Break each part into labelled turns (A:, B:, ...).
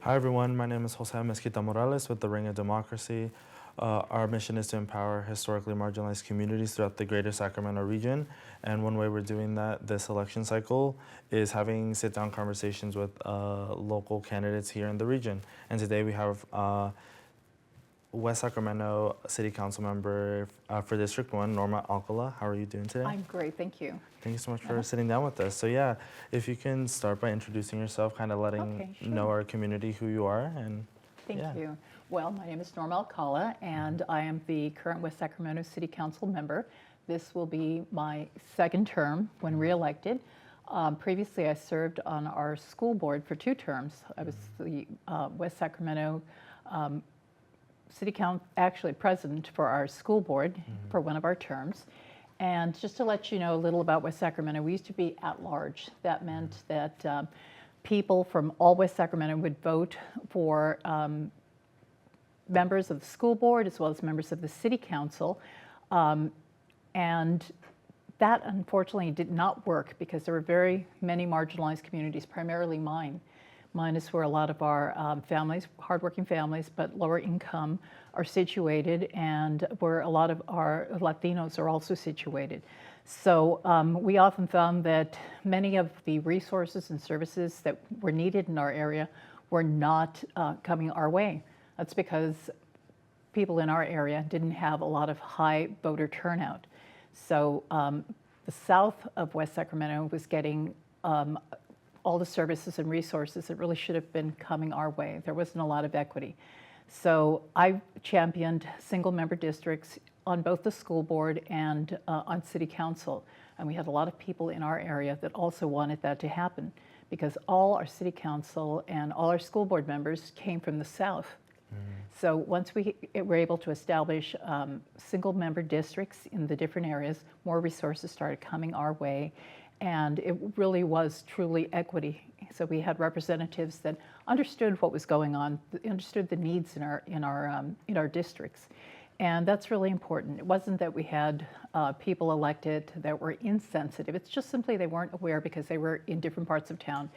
A: Hi everyone, my name is Jose Amezquita Morales with the Ring of Democracy. Our mission is to empower historically marginalized communities throughout the greater Sacramento region. And one way we're doing that this election cycle is having sit-down conversations with local candidates here in the region. And today we have West Sacramento City Council member for District 1, Norma Alcala. How are you doing today?
B: I'm great, thank you.
A: Thank you so much for sitting down with us. So yeah, if you can start by introducing yourself, kind of letting know our community who you are. And
B: Thank you. Well, my name is Norma Alcala, and I am the current West Sacramento City Council member. This will be my second term when reelected. Previously, I served on our school board for 2 terms. I was the West Sacramento City Council, actually president for our school board for one of our terms. And just to let you know a little about West Sacramento, we used to be at large. That meant that people from all West Sacramento would vote for members of the school board as well as members of the city council. And that unfortunately did not work because there were very many marginalized communities, primarily mine. Mine is where a lot of our families, hardworking families, but lower income, are situated, and where a lot of our Latinos are also situated. So we often found that many of the resources and services that were needed in our area were not coming our way. That's because people in our area didn't have a lot of high voter turnout. So the south of West Sacramento was getting all the services and resources that really should have been coming our way. There wasn't a lot of equity. So I championed single member districts on both the school board and on city council. And we had a lot of people in our area that also wanted that to happen because all our city council and all our school board members came from the south. So once we were able to establish single member districts in the different areas, more resources started coming our way. And it really was truly equity. So we had representatives that understood what was going on, understood the needs in our districts, and that's really important. It wasn't that we had people elected that were insensitive. It's just simply they weren't aware because they were in different parts of town,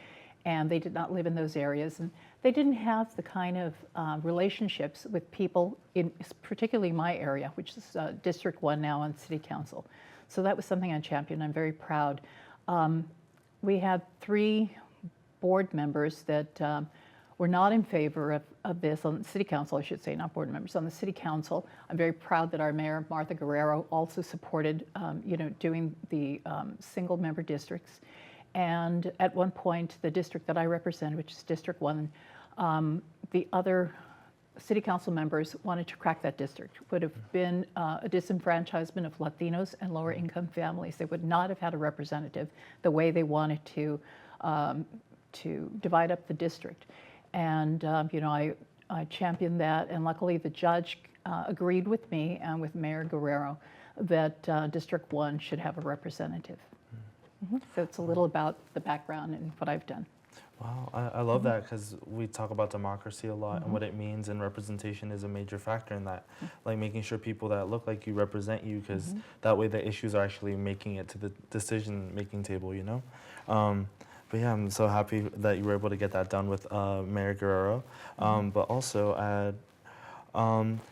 B: and they did not live in those areas, and they didn't have the kind of relationships with people in particularly my area, which is District 1 now on City Council. So that was something I championed. I'm very proud. We had 3 board members that were not in favor of this on the city council, I should say, not board members, on the city council. I'm very proud that our mayor, Martha Guerrero, also supported, doing the single member districts. And at one point, the district that I represent, which is District 1, the other city council members wanted to crack that district. Would have been a disenfranchisement of Latinos and lower income families. They would not have had a representative the way they wanted to divide up the district. And I championed that, and luckily the judge agreed with me and with Mayor Guerrero that District 1 should have a representative. So it's a little about the background and what I've done.
A: Wow, I love that because we talk about democracy a lot and what it means, and representation is a major factor in that. Like making sure people that look like you represent you, because that way the issues are actually making it to the decision-making table, you know? But yeah, I'm so happy that you were able to get that done with Mayor Guerrero. But also,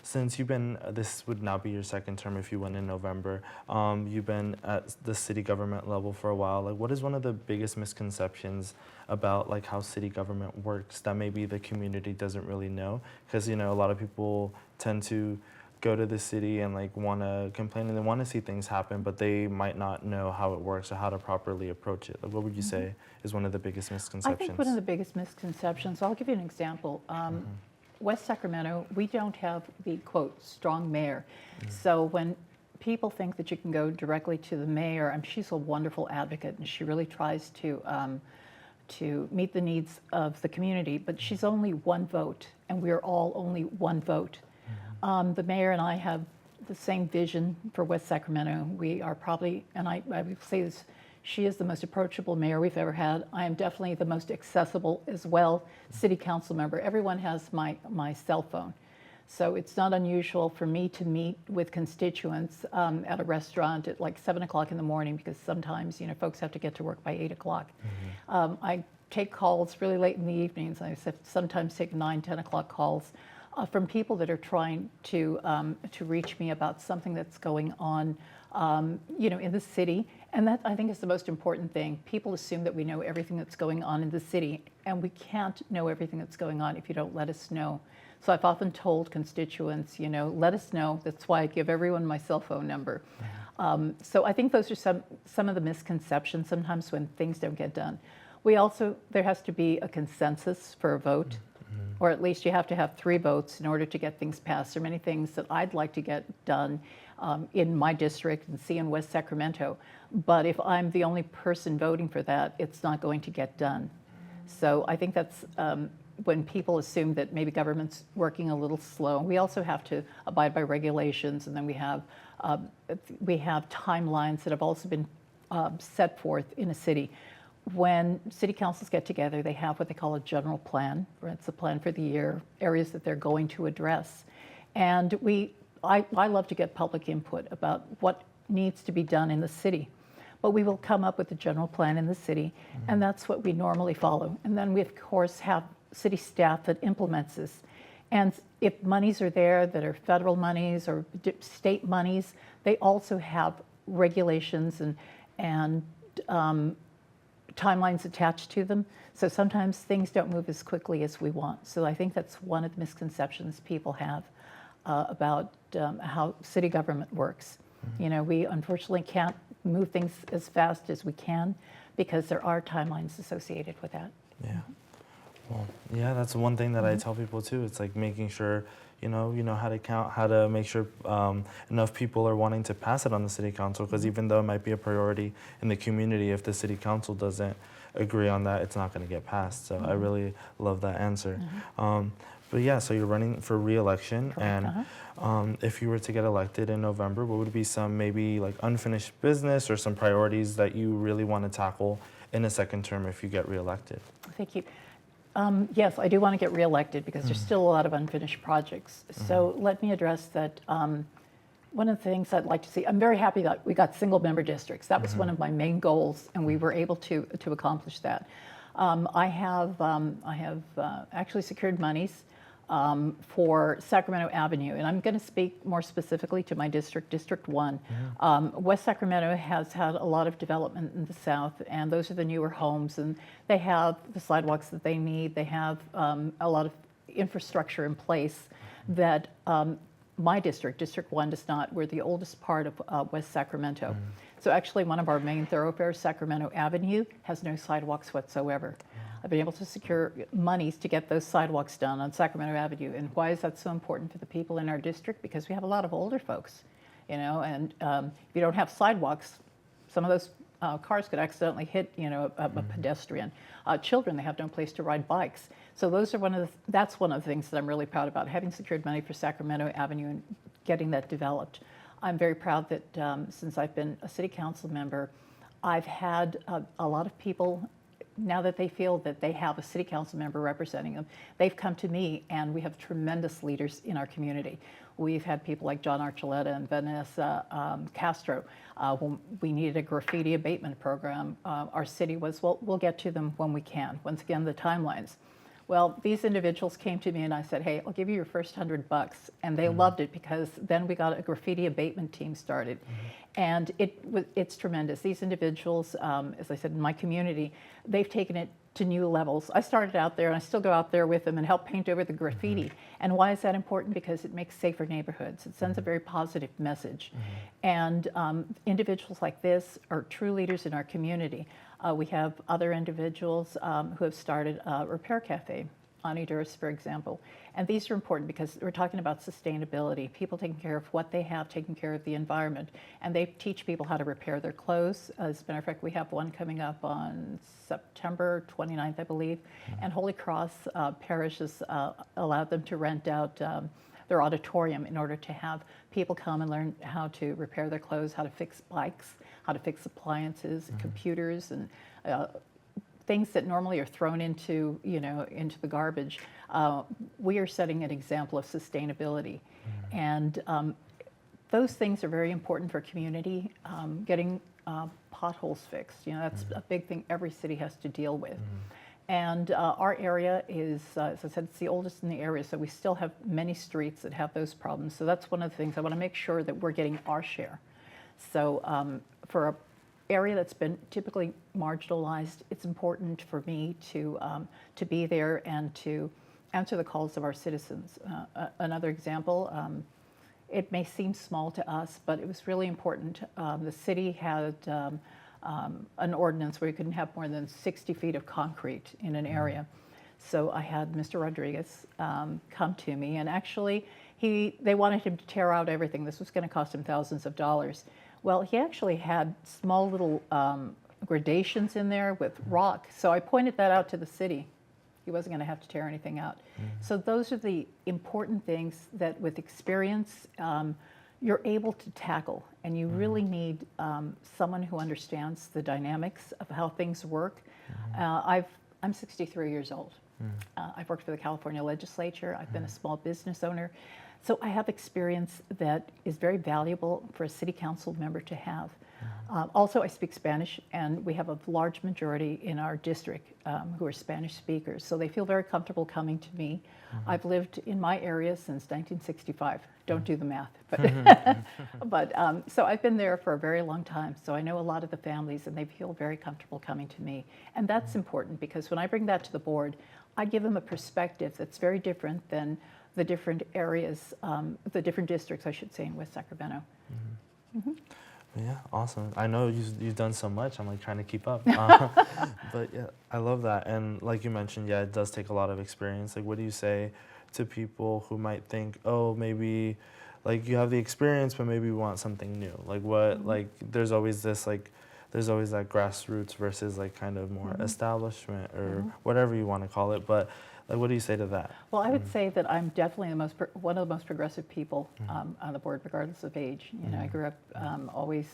A: since you've been, this would now be your second term if you win in November, you've been at the city government level for a while. Like, what is one of the biggest misconceptions about like how city government works that maybe the community doesn't really know? Because, a lot of people tend to go to the city and like want to complain and they want to see things happen, but they might not know how it works or how to properly approach it. Like, what would you say is one of the biggest misconceptions?
B: I think one of the biggest misconceptions, I'll give you an example. West Sacramento, we don't have the, quote, strong mayor. So when people think that you can go directly to the mayor, she's a wonderful advocate, and she really tries to meet the needs of the community, but she's only one vote, and we're all only one vote. The mayor and I have the same vision for West Sacramento. We are probably, and I would say this, she is the most approachable mayor we've ever had. I am definitely the most accessible as well city council member. Everyone has my cell phone. So it's not unusual for me to meet with constituents at a restaurant at like 7 o'clock in the morning, because sometimes folks have to get to work by 8 o'clock. I take calls really late in the evenings. I sometimes take 9, 10 o'clock calls from people that are trying to reach me about something that's going on, in the city. And that, I think, is the most important thing. People assume that we know everything that's going on in the city, and we can't know everything that's going on if you don't let us know. So I've often told constituents, let us know. That's why I give everyone my cell phone number. So I think those are some of the misconceptions sometimes when things don't get done. There has to be a consensus for a vote, or at least you have to have 3 votes in order to get things passed. There are many things that I'd like to get done in my district and see in West Sacramento, but if I'm the only person voting for that, it's not going to get done. So I think that's when people assume that maybe government's working a little slow. We also have to abide by regulations, and then we have timelines that have also been set forth in a city. When city councils get together, they have what they call a general plan, or it's a plan for the year, areas that they're going to address. And I love to get public input about what needs to be done in the city. But we will come up with a general plan in the city, and that's what we normally follow. And then we, of course, have city staff that implements this. And if monies are there that are federal monies or state monies, they also have regulations and timelines attached to them. So sometimes things don't move as quickly as we want. So I think that's one of the misconceptions people have about how city government works. We unfortunately can't move things as fast as we can because there are timelines associated with that.
A: Yeah. Well, yeah, that's one thing that I tell people too. It's like making sure you know how to count, how to make sure enough people are wanting to pass it on the city council, because even though it might be a priority in the community, if the city council doesn't agree on that, it's not going to get passed. So I really love that answer. But yeah, so you're running for re-election, and if you were to get elected in November, what would be some maybe like unfinished business or some priorities that you really want to tackle in a second term if you get re-elected?
B: Thank you. Yes, I do want to get reelected because there's still a lot of unfinished projects. So let me address that. One of the things I'd like to see, I'm very happy that we got single member districts. That was one of my main goals, and we were able to accomplish that. I have actually secured monies for Sacramento Avenue, and I'm going to speak more specifically to my district, District 1. West Sacramento has had a lot of development in the south, and those are the newer homes, and they have the sidewalks that they need. They have a lot of infrastructure in place that my district, District 1, does not. We're the oldest part of West Sacramento. So actually one of our main thoroughfares, Sacramento Avenue, has no sidewalks whatsoever. I've been able to secure monies to get those sidewalks done on Sacramento Avenue. And why is that so important for the people in our district? Because we have a lot of older folks, and if you don't have sidewalks, some of those cars could accidentally hit, a pedestrian. Children, they have no place to ride bikes. So that's one of the things that I'm really proud about, having secured money for Sacramento Avenue and getting that developed. I'm very proud that since I've been a city council member, I've had a lot of people, now that they feel that they have a city council member representing them, they've come to me, and we have tremendous leaders in our community. We've had people like John Archuleta and Vanessa Castro. When we needed a graffiti abatement program, our city was, well, we'll get to them when we can. Once again, the timelines. Well, these individuals came to me and I said, hey, I'll give you your first $100. And they loved it, because then we got a graffiti abatement team started. And it's tremendous. These individuals, as I said, in my community, they've taken it to new levels. I started out there, and I still go out there with them and help paint over the graffiti. And why is that important? Because it makes safer neighborhoods. It sends a very positive message. And individuals like this are true leaders in our community. We have other individuals who have started a repair cafe, Ani Durst, for example. And these are important because we're talking about sustainability, people taking care of what they have, taking care of the environment. And they teach people how to repair their clothes. As a matter of fact, we have one coming up on September 29th, I believe. And Holy Cross Parish has allowed them to rent out their auditorium in order to have people come and learn how to repair their clothes, how to fix bikes, how to fix appliances, computers, and things that normally are thrown into the garbage. We are setting an example of sustainability, and those things are very important for community. Getting potholes fixed, that's a big thing every city has to deal with. And our area is, as I said, it's the oldest in the area, so we still have many streets that have those problems. So that's one of the things I want to make sure that we're getting our share. So for an area that's been typically marginalized, it's important for me to be there and to answer the calls of our citizens. Another example, it may seem small to us, but it was really important. The city had an ordinance where you couldn't have more than 60 feet of concrete in an area. So I had Mr. Rodriguez come to me, and actually they wanted him to tear out everything. This was going to cost him thousands of dollars. Well, he actually had small little gradations in there with rock. So I pointed that out to the city. He wasn't going to have to tear anything out. So those are the important things that with experience, you're able to tackle, and you really need someone who understands the dynamics of how things work. I'm 63 years old. I've worked for the California legislature. I've been a small business owner. So I have experience that is very valuable for a city council member to have. Also, I speak Spanish, and we have a large majority in our district who are Spanish speakers. So they feel very comfortable coming to me. I've lived in my area since 1965. Don't do the math. But, so I've been there for a very long time. So I know a lot of the families, and they feel very comfortable coming to me. And that's important, because when I bring that to the board, I give them a perspective that's very different than the different areas, the different districts, I should say, in West Sacramento.
A: Yeah, awesome. I know you've done so much. I'm like trying to keep up. But yeah, I love that. And like you mentioned, yeah, it does take a lot of experience. Like, what do you say to people who might think, oh, maybe like you have the experience, but maybe we want something new? Like what, like there's always this, like, there's always that grassroots versus like kind of more establishment or whatever you want to call it. But like, what do you say to that?
B: Well, I would say that I'm definitely one of the most progressive people on the board, regardless of age. You know, I grew up always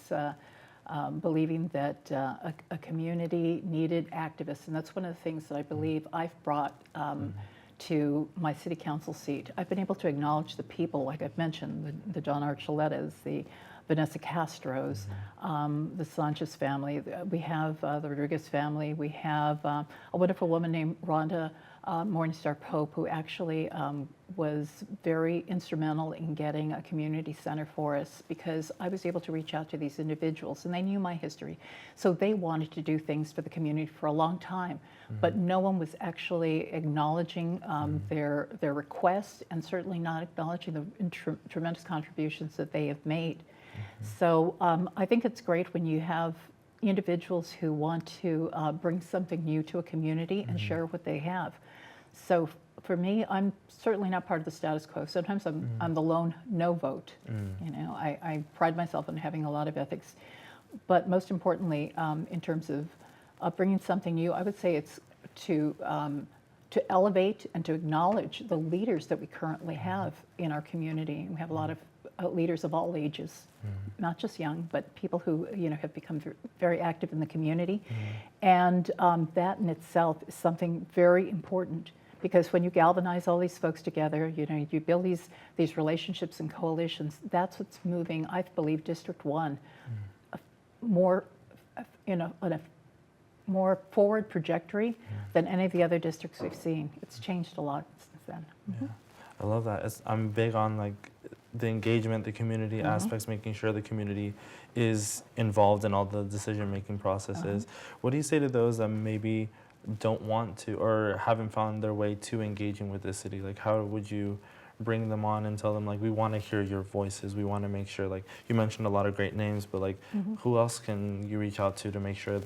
B: believing that a community needed activists, and that's one of the things that I believe I've brought to my city council seat. I've been able to acknowledge the people, like I've mentioned, the John Archuletas, the Vanessa Castros, the Sanchez family. We have the Rodriguez family. We have a wonderful woman named Rhonda Morningstar Pope, who actually was very instrumental in getting a community center for us, because I was able to reach out to these individuals, and they knew my history. So they wanted to do things for the community for a long time, but no one was actually acknowledging their requests, and certainly not acknowledging the tremendous contributions that they have made. So I think it's great when you have individuals who want to bring something new to a community and share what they have. So for me, I'm certainly not part of the status quo. Sometimes I'm the lone no vote. You know, I pride myself on having a lot of ethics. But most importantly, in terms of bringing something new, I would say it's to elevate and to acknowledge the leaders that we currently have in our community. We have a lot of leaders of all ages, not just young, but people who have become very active in the community. And that in itself is something very important, because when you galvanize all these folks together, you build these relationships and coalitions. That's what's moving, I believe, District 1 more on a more forward trajectory than any of the other districts we've seen. It's changed a lot since then.
A: Yeah, I love that. I'm big on like the engagement, the community aspects, making sure the community is involved in all the decision-making processes. What do you say to those that maybe don't want to or haven't found their way to engaging with the city? Like, how would you bring them on and tell them, like, we want to hear your voices, we want to make sure, like, you mentioned a lot of great names, but like, who else can you reach out to make sure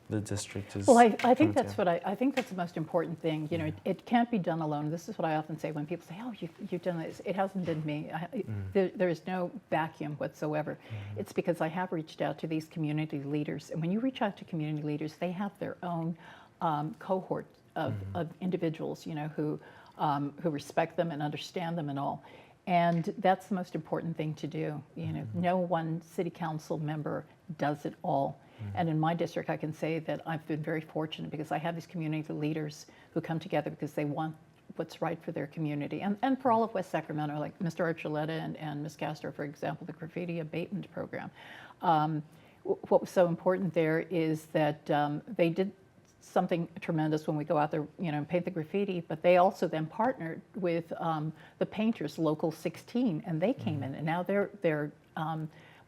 A: the district is.
B: Well, I think that's I think that's the most important thing. It can't be done alone. This is what I often say when people say, "Oh, you've done this." It hasn't been me. There is no vacuum whatsoever. It's because I have reached out to these community leaders, and when you reach out to community leaders, they have their own cohort of individuals, who respect them and understand them and all. And that's the most important thing to do. No one city council member does it all. And in my district, I can say that I've been very fortunate, because I have these community leaders who come together because they want what's right for their community and for all of West Sacramento, like Mr. Archuleta and Ms. Castro, for example, the graffiti abatement program. What was so important there is that they did something tremendous when we go out there, and paint the graffiti. But they also then partnered with the painters, Local 16, and they came in, and now they're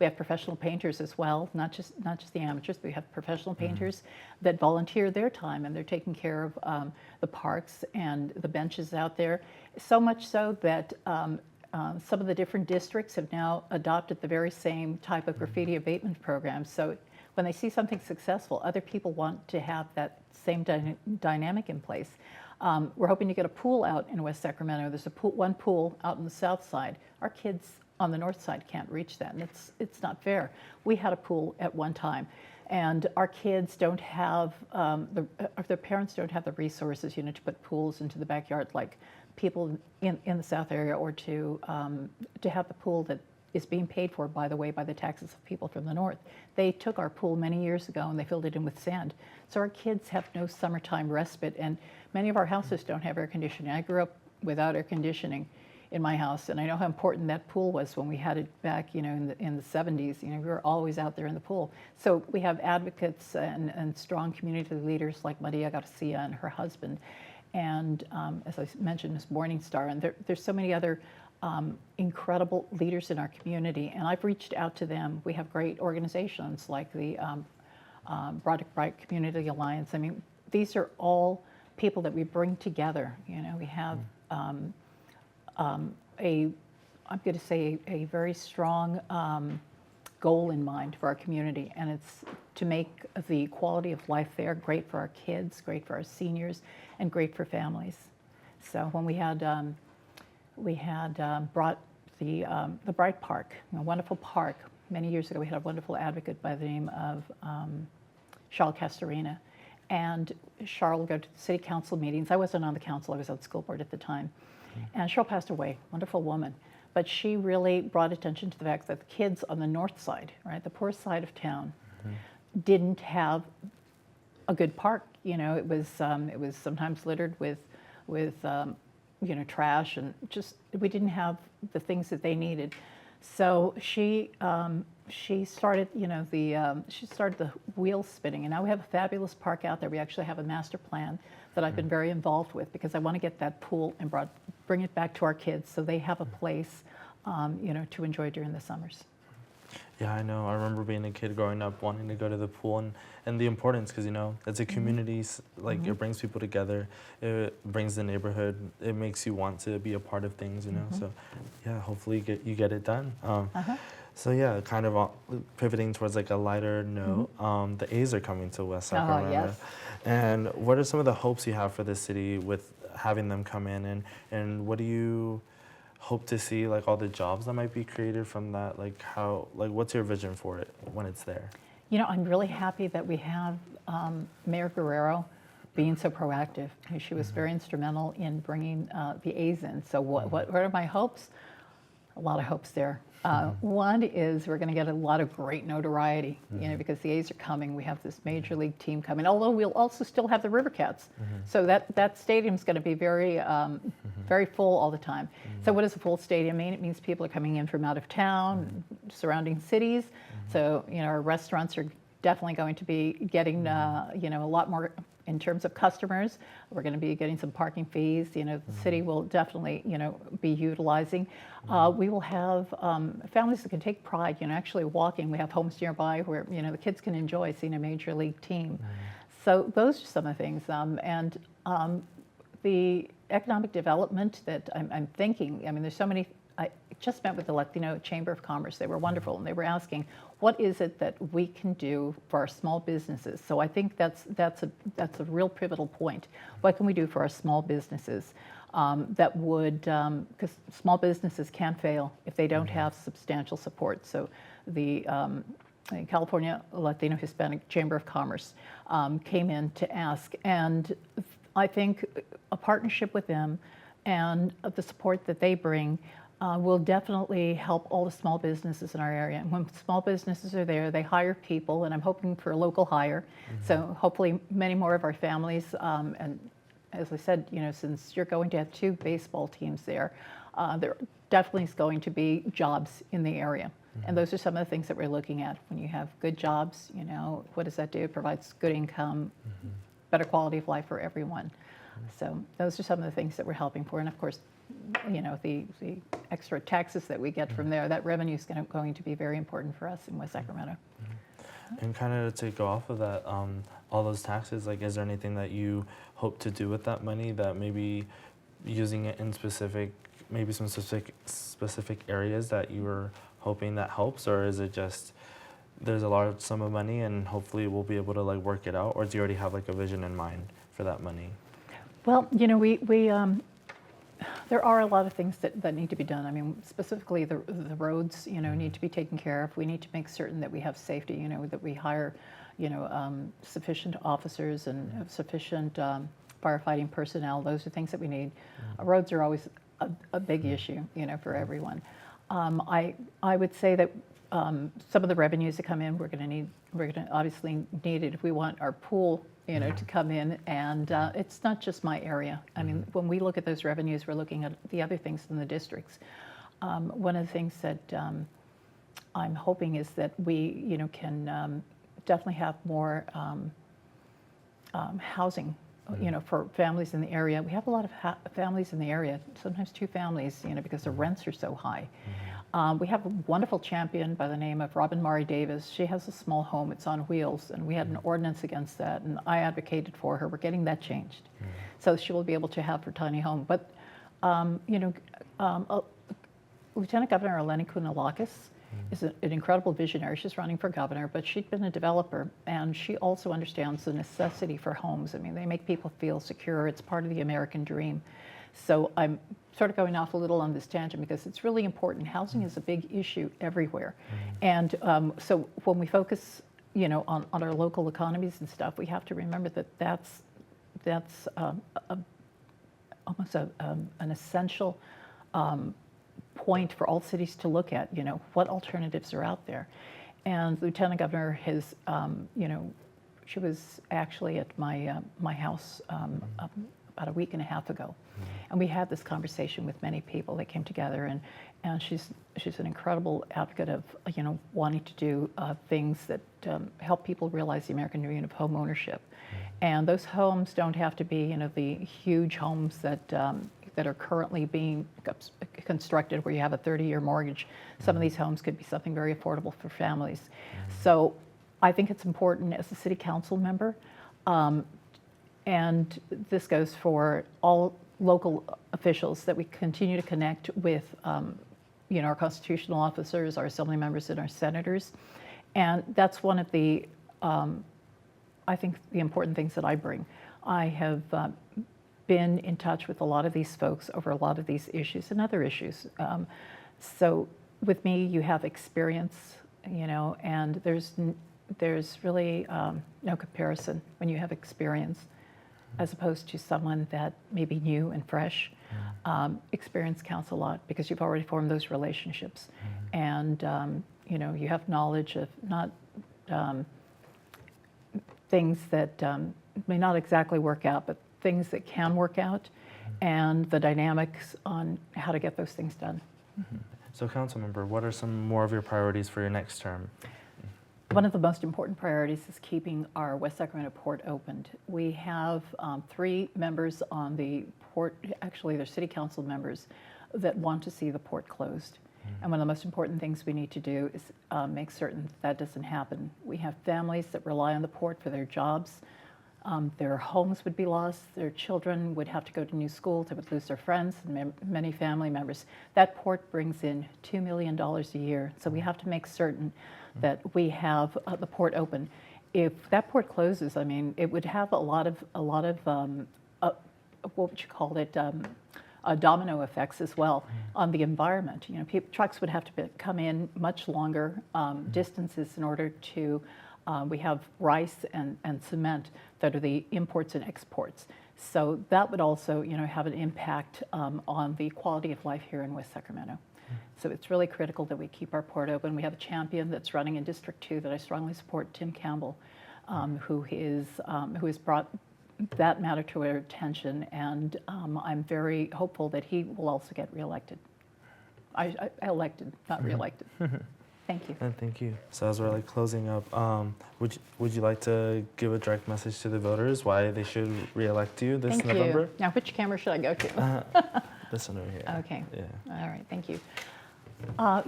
B: we have professional painters as well, not just the amateurs, but we have professional painters that volunteer their time, and they're taking care of the parks and the benches out there. So much so that some of the different districts have now adopted the very same type of graffiti abatement program. So when they see something successful, other people want to have that same dynamic in place. We're hoping to get a pool out in West Sacramento. There's one pool out on the south side. Our kids on the north side can't reach that, and it's not fair. We had a pool at one time, and our kids don't have, their parents don't have the resources, to put pools into the backyard like people in the south area, or to have the pool that is being paid for, by the way, by the taxes of people from the north. They took our pool many years ago and they filled it in with sand. So our kids have no summertime respite, and many of our houses don't have air conditioning. I grew up without air conditioning in my house, and I know how important that pool was when we had it back, in the 70s. We were always out there in the pool. So we have advocates and strong community leaders like Maria Garcia and her husband, and as I mentioned, Ms. Morningstar, and there's so many other incredible leaders in our community, and I've reached out to them. We have great organizations like the Broderick Bright Community Alliance. I mean, these are all people that we bring together. We have I'm going to say a very strong goal in mind for our community, and it's to make the quality of life there great for our kids, great for our seniors, and great for families. So when we had brought the Bright Park, a wonderful park, many years ago, we had a wonderful advocate by the name of Charles Castorina, and Charles would go to the city council meetings. I wasn't on the council, I was on the school board at the time. And Cheryl passed away, wonderful woman. But she really brought attention to the fact that the kids on the north side, right, the poor side of town, didn't have a good park. It was sometimes littered with trash, and just we didn't have the things that they needed. So she started, she started the wheels spinning, and now we have a fabulous park out there. We actually have a master plan that I've been very involved with, because I want to get that pool and bring it back to our kids so they have a place, to enjoy during the summers.
A: Yeah, I know. I remember being a kid growing up wanting to go to the pool, and the importance, because it's a community, like it brings people together, it brings the neighborhood, it makes you want to be a part of things, So yeah, hopefully you get it done. So yeah, kind of pivoting towards like a lighter note, the A's are coming to West Sacramento.
B: Yes.
A: And what are some of the hopes you have for the city with having them come in, and what do you hope to see, like all the jobs that might be created from that? Like what's your vision for it when it's there?
B: I'm really happy that we have Mayor Guerrero being so proactive. She was very instrumental in bringing the A's in. So what are my hopes? A lot of hopes there. One is we're going to get a lot of great notoriety, because the A's are coming. We have this major league team coming, although we'll also still have the River Cats. So that stadium's going to be very, very full all the time. So what does a full stadium mean? It means people are coming in from out of town, surrounding cities. So, our restaurants are definitely going to be getting, a lot more in terms of customers. We're going to be getting some parking fees. The city will definitely, be utilizing. We will have families that can take pride, actually walking. We have homes nearby where, the kids can enjoy seeing a major league team. So those are some of the things. And the economic development that I'm thinking, there's so many. I just met with the Latino Chamber of Commerce. They were wonderful, and they were asking, what is it that we can do for our small businesses? So I think that's a real pivotal point. What can we do for our small businesses that would, because small businesses can fail if they don't have substantial support. So the California Latino Hispanic Chamber of Commerce came in to ask, and I think a partnership with them and the support that they bring will definitely help all the small businesses in our area. And when small businesses are there, they hire people, and I'm hoping for a local hire. So hopefully many more of our families, and as I said, since you're going to have 2 baseball teams there definitely is going to be jobs in the area. And those are some of the things that we're looking at. When you have good jobs, what does that do? It provides good income, better quality of life for everyone. So those are some of the things that we're helping for. And of course, you know, the extra taxes that we get from there, that revenue is going to be very important for us in West Sacramento.
A: And kind of to go off of that, all those taxes, like, is there anything that you hope to do with that money, that maybe using it in maybe some specific areas that you were hoping that helps, or is it just there's a large sum of money and hopefully we'll be able to like work it out, or do you already have like a vision in mind for that money?
B: Well, you know, there are a lot of things that need to be done. I mean, specifically the roads, you know, need to be taken care of. We need to make certain that we have safety, you know, that we hire, you know, sufficient officers and sufficient firefighting personnel. Those are things that we need. Roads are always a big issue, you know, for everyone. I would say that some of the revenues that come in, we're going to obviously need it if we want our pool, you know, to come in. And it's not just my area. I mean, when we look at those revenues, we're looking at the other things in the districts. One of the things that I'm hoping is that we, you know, can definitely have more housing, you know, for families in the area. We have a lot of families in the area, sometimes 2 families, you know, because the rents are so high. We have a wonderful champion by the name of Robin Mari Davis. She has a small home, it's on wheels, and we had an ordinance against that, and I advocated for her. We're getting that changed. So she will be able to have her tiny home. But, you know, Lieutenant Governor Eleni Kounalakis is an incredible visionary. She's running for governor, but she'd been a developer, and she also understands the necessity for homes. I mean, they make people feel secure. It's part of the American dream. So I'm sort of going off a little on this tangent because it's really important. Housing is a big issue everywhere. And so when we focus, you know, on our local economies and stuff, we have to remember that that's almost an essential point for all cities to look at, you know, what alternatives are out there. And Lieutenant Governor has, you know, she was actually at my house about a week and a half ago. And we had this conversation with many people that came together, and she's an incredible advocate of, you know, wanting to do things that help people realize the American dream of home ownership. And those homes don't have to be, you know, the huge homes that are currently being constructed where you have a 30-year mortgage. Some of these homes could be something very affordable for families. So I think it's important as a city council member, and this goes for all local officials, that we continue to connect with you know, our constitutional officers, our assembly members, and our senators. And that's one of the, I think, the important things that I bring. I have been in touch with a lot of these folks over a lot of these issues and other issues. So with me, you have experience, you know, and there's really no comparison when you have experience, as opposed to someone that may be new and fresh. Experience counts a lot because you've already formed those relationships. And, you know, you have knowledge of not things that may not exactly work out, but things that can work out, and the dynamics on how to get those things done.
A: So, Councilmember, what are some more of your priorities for your next term?
B: One of the most important priorities is keeping our West Sacramento port opened. We have 3 members on the port, actually they're city council members, that want to see the port closed. And one of the most important things we need to do is make certain that doesn't happen. We have families that rely on the port for their jobs. Their homes would be lost, their children would have to go to new schools, they would lose their friends and many family members. That port brings in $2 million a year, so we have to make certain that we have the port open. If that port closes, I mean, it would have a lot of what would you call it, domino effects as well on the environment. You know, trucks would have to come in much longer distances in order to, we have rice and cement that are the imports and exports. So that would also, you know, have an impact on the quality of life here in West Sacramento. So it's really critical that we keep our port open. We have a champion that's running in District 2 that I strongly support, Tim Campbell, who has brought that matter to our attention, and I'm very hopeful that he will also get reelected. Elected, not reelected. Thank you.
A: And thank you. So as we're like closing up, would you like to give a direct message to the voters why they should re-elect you this
B: Thank
A: November?
B: you. Now, which camera should I go to?
A: This one over here.
B: Okay.
A: Yeah.
B: All right, thank you.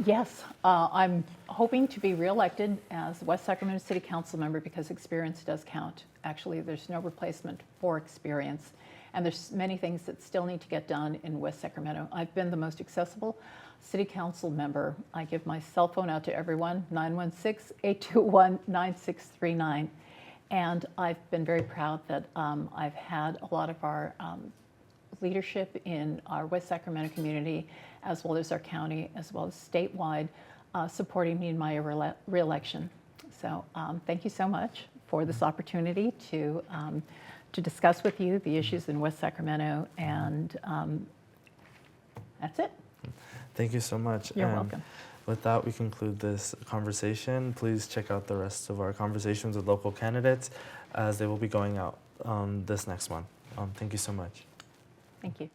B: Yes, I'm hoping to be reelected as a West Sacramento City Council member because experience does count. Actually, there's no replacement for experience, and there's many things that still need to get done in West Sacramento. I've been the most accessible City Council member. I give my cell phone out to everyone, 916-821-9639. And I've been very proud that I've had a lot of our leadership in our West Sacramento community, as well as our county, as well as statewide, supporting me in my reelection. So thank you so much for this opportunity to discuss with you the issues in West Sacramento, and that's it.
A: Thank you so much.
B: You're welcome.
A: With that, we conclude this conversation. Please check out the rest of our conversations with local candidates as they will be going out this next one. Thank you so much.
B: Thank you.